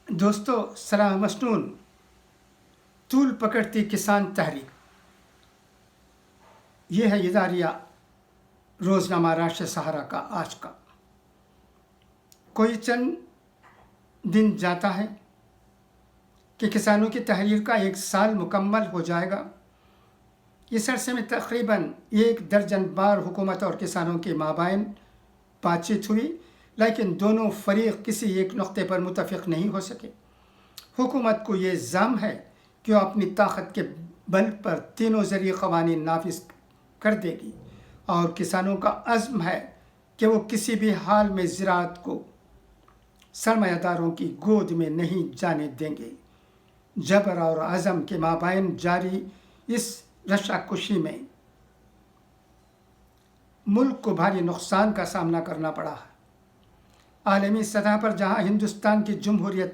دوستو سلام مصنون طول پکڑتی کسان تحریک، یہ ہے اداریہ روزنامہ راشد سہارا کا آج کا۔ کوئی چند دن جاتا ہے کہ کسانوں کی تحریر کا 1 سال مکمل ہو جائے گا۔ اس عرصے میں تقریباً 1 درجن بار حکومت اور کسانوں کے مابین بات چیت ہوئی، لیکن دونوں فریق کسی ایک نقطے پر متفق نہیں ہو سکے۔ حکومت کو یہ زعم ہے کہ وہ اپنی طاقت کے بل پر تینوں زرعی قوانین نافذ کر دے گی، اور کسانوں کا عزم ہے کہ وہ کسی بھی حال میں زراعت کو سرمایہ داروں کی گود میں نہیں جانے دیں گے۔ جبر اور عزم کے مابین جاری اس رشاکشی میں ملک کو بھاری نقصان کا سامنا کرنا پڑا ہے۔ عالمی سطح پر جہاں ہندوستان کی جمہوریت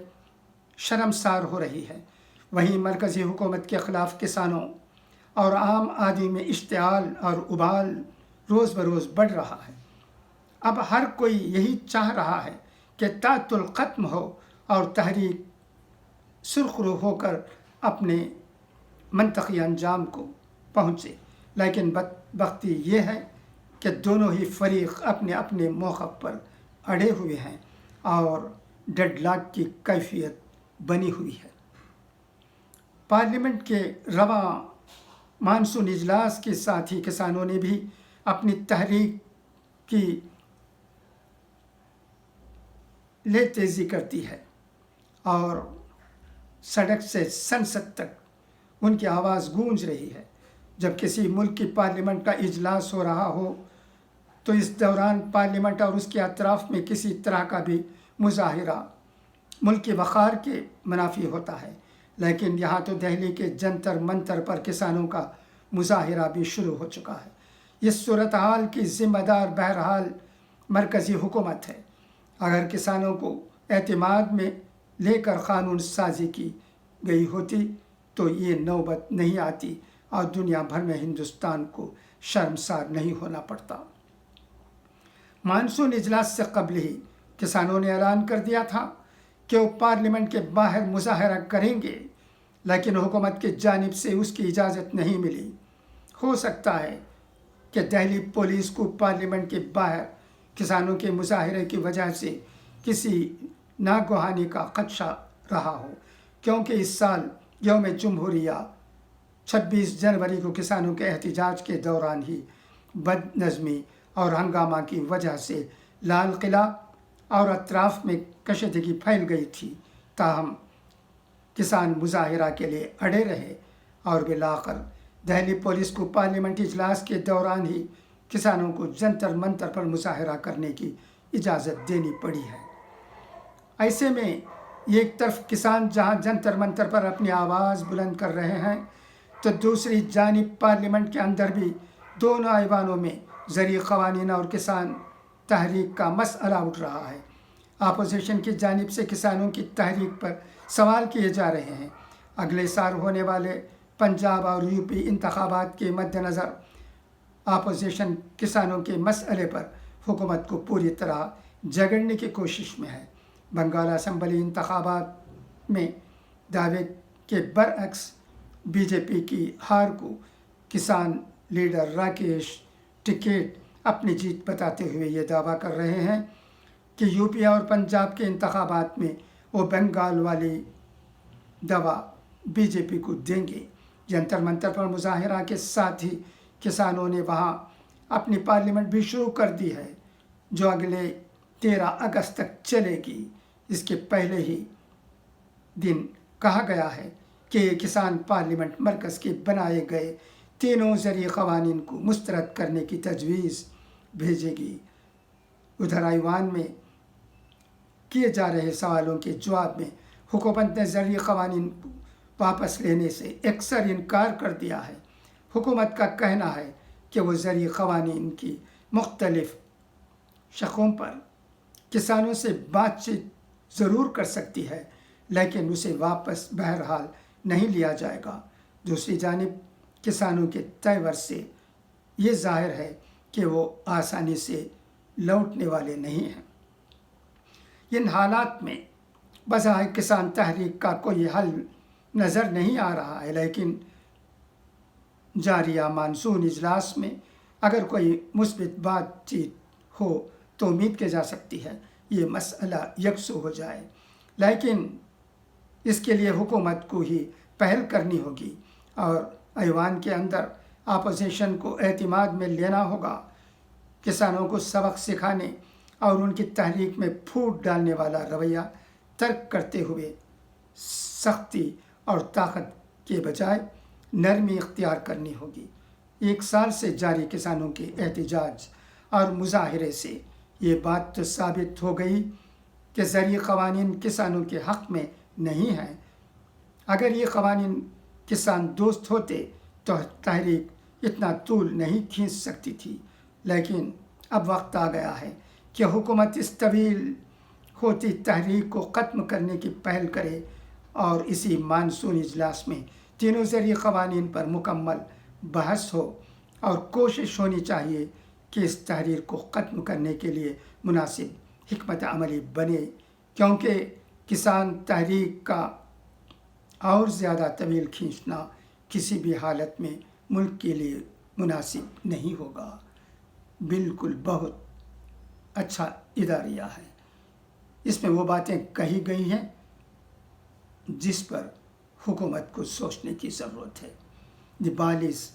شرمسار ہو رہی ہے، وہیں مرکزی حکومت کے خلاف کسانوں اور عام آدمی میں اشتعال اور ابال روز بروز بڑھ رہا ہے۔ اب ہر کوئی یہی چاہ رہا ہے کہ تعطل ختم ہو اور تحریک سرخرو ہو کر اپنے منطقی انجام کو پہنچے، لیکن بدبختی یہ ہے کہ دونوں ہی فریق اپنے اپنے موقف پر اڑے ہوئے ہیں اور ڈیڈ لاک کی کیفیت بنی ہوئی ہے۔ پارلیمنٹ کے رواں مانسون اجلاس کے ساتھ ہی کسانوں نے بھی اپنی تحریک کی لے تیزی کرتی ہے، اور سڑک سے سنسد تک ان کی آواز گونج رہی ہے۔ جب کسی ملک کی پارلیمنٹ کا اجلاس ہو رہا ہو تو اس دوران پارلیمنٹ اور اس کے اطراف میں کسی طرح کا بھی مظاہرہ ملکی وقار کے منافی ہوتا ہے، لیکن یہاں تو دہلی کے جنتر منتر پر کسانوں کا مظاہرہ بھی شروع ہو چکا ہے۔ اس صورتحال کی ذمہ دار بہرحال مرکزی حکومت ہے۔ اگر کسانوں کو اعتماد میں لے کر قانون سازی کی گئی ہوتی تو یہ نوبت نہیں آتی اور دنیا بھر میں ہندوستان کو شرمسار نہیں ہونا پڑتا۔ مانسون اجلاس سے قبل ہی کسانوں نے اعلان کر دیا تھا کہ وہ پارلیمنٹ کے باہر مظاہرہ کریں گے، لیکن حکومت کی جانب سے اس کی اجازت نہیں ملی۔ ہو سکتا ہے کہ دہلی پولیس کو پارلیمنٹ کے باہر کسانوں کے مظاہرے کی وجہ سے کسی ناگہانی کا خدشہ رہا ہو، کیونکہ اس سال یوم جمہوریہ 26 جنوری کو کسانوں کے احتجاج کے دوران ہی بد نظمی اور ہنگامہ کی وجہ سے لال قلعہ اور اطراف میں کشیدگی پھیل گئی تھی۔ تاہم کسان مظاہرہ کے لیے اڑے رہے اور بالآخر دہلی پولیس کو پارلیمنٹ اجلاس کے دوران ہی کسانوں کو جنتر منتر پر مظاہرہ کرنے کی اجازت دینی پڑی ہے۔ ایسے میں ایک طرف کسان جہاں جنتر منتر پر اپنی آواز بلند کر رہے ہیں، تو دوسری جانب پارلیمنٹ کے اندر بھی دونوں ایوانوں میں زرعی قوانین اور کسان تحریک کا مسئلہ اٹھ رہا ہے۔ اپوزیشن کی جانب سے کسانوں کی تحریک پر سوال کیے جا رہے ہیں۔ اگلے سال ہونے والے پنجاب اور یوپی انتخابات کے مد نظر اپوزیشن کسانوں کے مسئلے پر حکومت کو پوری طرح جگڑنے کی کوشش میں ہے۔ بنگال اسمبلی انتخابات میں دعوے کے برعکس بی جے پی کی ہار کو کسان لیڈر راکیش ٹکیٹ اپنی جیت بتاتے ہوئے یہ دعویٰ کر رہے ہیں کہ یوپی اور پنجاب کے انتخابات میں وہ بنگال والی دوا بی جے پی کو دیں گے۔ جنتر منتر پر مظاہرہ کے ساتھ ہی کسانوں نے وہاں اپنی پارلیمنٹ بھی شروع کر دی ہے، جو اگلے 13 اگست تک چلے گی۔ اس کے پہلے ہی دن کہا گیا ہے کہ یہ کسان پارلیمنٹ مرکز کے بنائے گئے تینوں زرعی قوانین کو مسترد کرنے کی تجویز بھیجے گی۔ ادھر ایوان میں کیے جا رہے سوالوں کے جواب میں حکومت نے زرعی قوانین کو واپس لینے سے اکثر انکار کر دیا ہے۔ حکومت کا کہنا ہے کہ وہ زرعی قوانین کی مختلف شقوں پر کسانوں سے بات چیت ضرور کر سکتی ہے، لیکن اسے واپس بہرحال نہیں لیا جائے گا۔ دوسری جانب کسانوں کے تیور سے یہ ظاہر ہے کہ وہ آسانی سے لوٹنے والے نہیں ہیں۔ ان حالات میں بظاہر کسان تحریک کا کوئی حل نظر نہیں آ رہا ہے، لیکن جاریہ مانسون اجلاس میں اگر کوئی مثبت بات چیت ہو تو امید کی جا سکتی ہے یہ مسئلہ یکسو ہو جائے، لیکن اس کے لیے حکومت کو ہی پہل کرنی ہوگی اور ایوان کے اندر اپوزیشن کو اعتماد میں لینا ہوگا۔ کسانوں کو سبق سکھانے اور ان کی تحریک میں پھوٹ ڈالنے والا رویہ ترک کرتے ہوئے سختی اور طاقت کے بجائے نرمی اختیار کرنی ہوگی۔ 1 سال سے جاری کسانوں کے احتجاج اور مظاہرے سے یہ بات تو ثابت ہو گئی کہ زرعی قوانین کسانوں کے حق میں نہیں ہیں۔ اگر یہ قوانین کسان دوست ہوتے تو تحریک اتنا طول نہیں کھینچ سکتی تھی، لیکن اب وقت آ گیا ہے کہ حکومت اس طویل ہوتی تحریک کو ختم کرنے کی پہل کرے اور اسی مانسون اجلاس میں تینوں زرعی قوانین پر مکمل بحث ہو اور کوشش ہونی چاہیے کہ اس تحریک کو ختم کرنے کے لیے مناسب حکمت عملی بنے، کیونکہ کسان تحریک کا اور زیادہ طویل کھینچنا کسی بھی حالت میں ملک کے لیے مناسب نہیں ہوگا۔ بالکل بہت اچھا اداریہ ہے، اس میں وہ باتیں کہی گئی ہیں جس پر حکومت کو سوچنے کی ضرورت ہے۔ دی بال از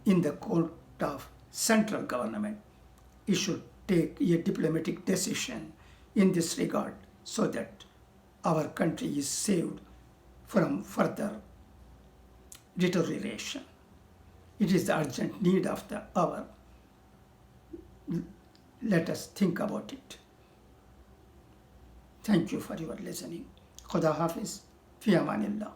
in the court of central government. It should take a diplomatic decision in this regard so that our country is saved from further deterioration. It is the urgent need of the hour. Let us think about it. Thank you for your listening. Khuda Hafiz. Fi Amanillah.